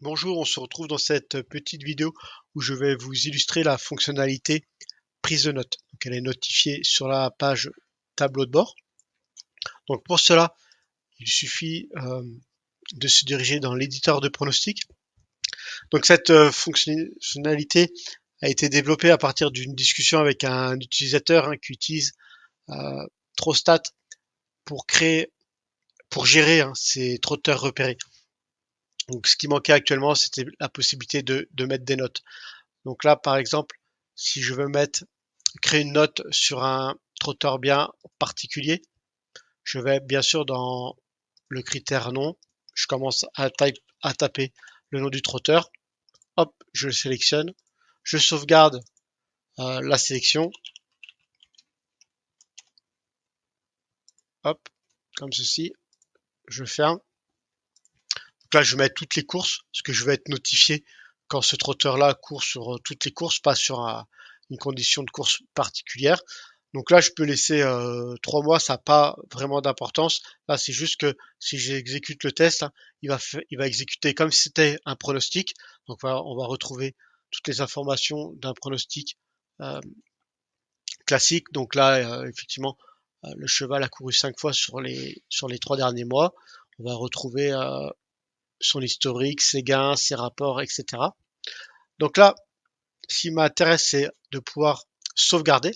Bonjour, on se retrouve dans cette petite vidéo où je vais vous illustrer la fonctionnalité prise de notes. Donc, elle est notifiée sur la page tableau de bord. Donc pour cela, il suffit de se diriger dans l'éditeur de pronostic. Donc cette fonctionnalité a été développée à partir d'une discussion avec un utilisateur qui utilise Trostat pour gérer ses trotteurs repérés. Donc ce qui manquait actuellement, c'était la possibilité de mettre des notes. Donc là, par exemple, si je veux créer une note sur un trotteur bien particulier, je vais bien sûr dans le critère nom, je commence à taper le nom du trotteur, hop, je le sélectionne, je sauvegarde la sélection, hop, comme ceci, je ferme. Donc là, je mets toutes les courses, parce que je vais être notifié quand ce trotteur-là court sur toutes les courses, pas sur une condition de course particulière. Donc là, je peux laisser 3 mois, ça n'a pas vraiment d'importance. Là, c'est juste que si j'exécute le test, hein, il va exécuter comme si c'était un pronostic. Donc voilà, on va retrouver toutes les informations d'un pronostic euh, classique. Donc là, effectivement, le cheval a couru 5 fois sur les 3 derniers mois. On va retrouver son historique, ses gains, ses rapports, etc. Donc là, ce qui m'intéresse, c'est de pouvoir sauvegarder.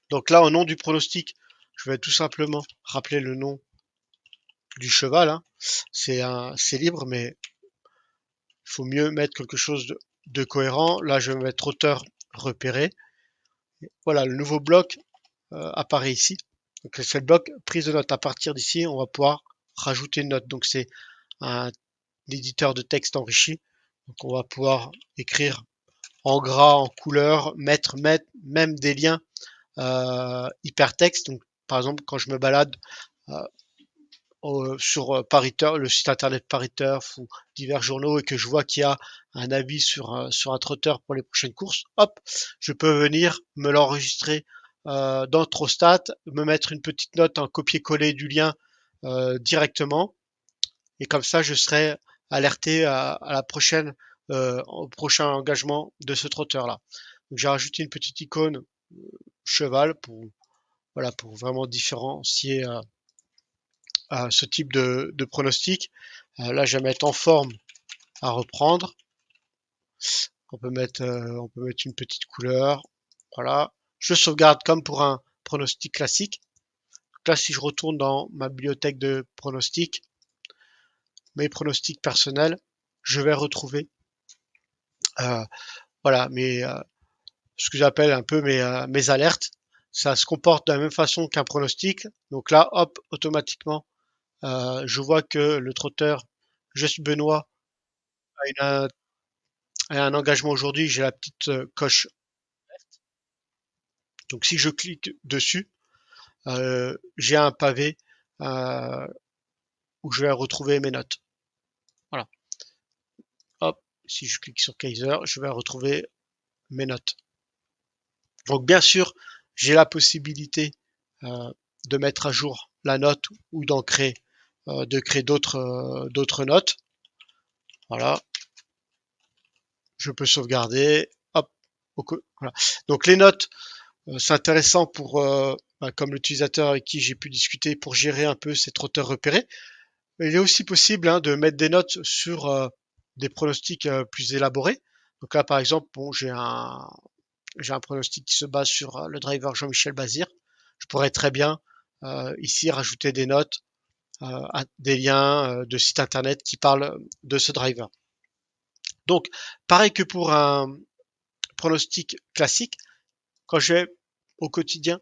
Donc là, au nom du pronostic, je vais tout simplement rappeler le nom du cheval, hein. C'est libre, mais il faut mieux mettre quelque chose de cohérent. Là, je vais mettre auteur repéré. Voilà, le nouveau bloc apparaît ici. Donc c'est le bloc prise de note. À partir d'ici, on va pouvoir rajouter une note. Donc c'est un éditeur de texte enrichi. Donc on va pouvoir écrire en gras, en couleur, mettre même des liens hypertexte. Donc par exemple, quand je me balade euh, sur Pariturf, le site internet Pariturf ou divers journaux et que je vois qu'il y a un avis sur un trotteur pour les prochaines courses, hop, je peux venir me l'enregistrer dans Trostat, me mettre une petite note, en copier-coller du lien directement et comme ça je serai alerté à la prochaine au prochain engagement de ce trotteur là. Donc j'ai rajouté une petite icône cheval pour voilà pour vraiment différencier ce type de pronostic. Là, je vais mettre en forme à reprendre. On peut mettre une petite couleur. Voilà. Je sauvegarde comme pour un pronostic classique. Donc là, si je retourne dans ma bibliothèque de pronostics, mes pronostics personnels, je vais retrouver euh, voilà ce que j'appelle un peu mes alertes. Ça se comporte de la même façon qu'un pronostic. Donc là, hop, automatiquement, je vois que le trotteur Juste Benoît a un engagement aujourd'hui, j'ai la petite coche. Donc si je clique dessus, j'ai un pavé euh, où je vais retrouver mes notes. Voilà. Hop, si je clique sur Kaiser, je vais retrouver mes notes. Donc bien sûr, j'ai la possibilité euh, de mettre à jour la note ou de créer d'autres notes. Voilà, je peux sauvegarder. Hop, voilà. Donc les notes, c'est intéressant comme l'utilisateur avec qui j'ai pu discuter, pour gérer un peu ces trotteurs repérés. Mais il est aussi possible de mettre des notes sur des pronostics plus élaborés. Donc là, par exemple, bon, j'ai un pronostic qui se base sur le driver Jean-Michel Bazir. Je pourrais très bien ici rajouter des notes, des liens de sites internet qui parlent de ce driver. Donc, pareil que pour un pronostic classique, quand je vais au quotidien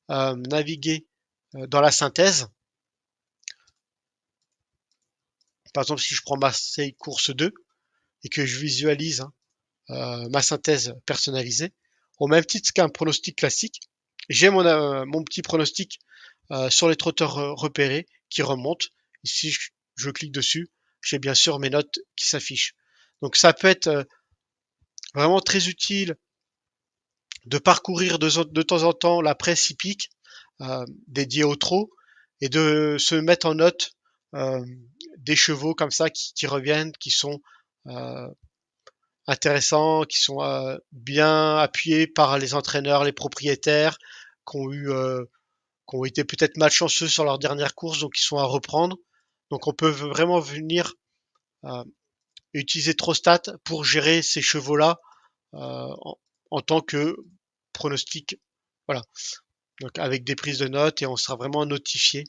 naviguer dans la synthèse. Par exemple, si je prends Marseille course 2 et que je visualise ma synthèse personnalisée, au même titre qu'un pronostic classique, j'ai mon petit pronostic sur les trotteurs repérés qui remonte. Ici, je clique dessus, j'ai bien sûr mes notes qui s'affichent. Donc ça peut être vraiment très utile de parcourir de temps en temps la presse hippique dédiée au trot et de se mettre en note euh, des chevaux comme ça qui reviennent, qui sont intéressants, qui sont bien appuyés par les entraîneurs, les propriétaires, qui ont été peut-être malchanceux sur leur dernière course, donc ils sont à reprendre. Donc on peut vraiment venir euh, utiliser Trostat pour gérer ces chevaux-là en tant que pronostic. Voilà. Donc avec des prises de notes et on sera vraiment notifié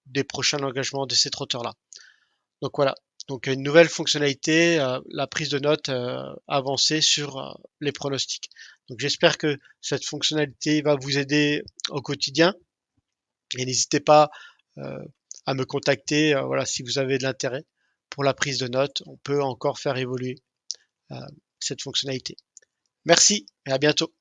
des prochains engagements de ces trotteurs-là. Donc voilà. Donc une nouvelle fonctionnalité, la prise de notes avancée sur les pronostics. Donc j'espère que cette fonctionnalité va vous aider au quotidien et n'hésitez pas euh, à me contacter voilà, si vous avez de l'intérêt pour la prise de notes. On peut encore faire évoluer cette fonctionnalité. Merci et à bientôt.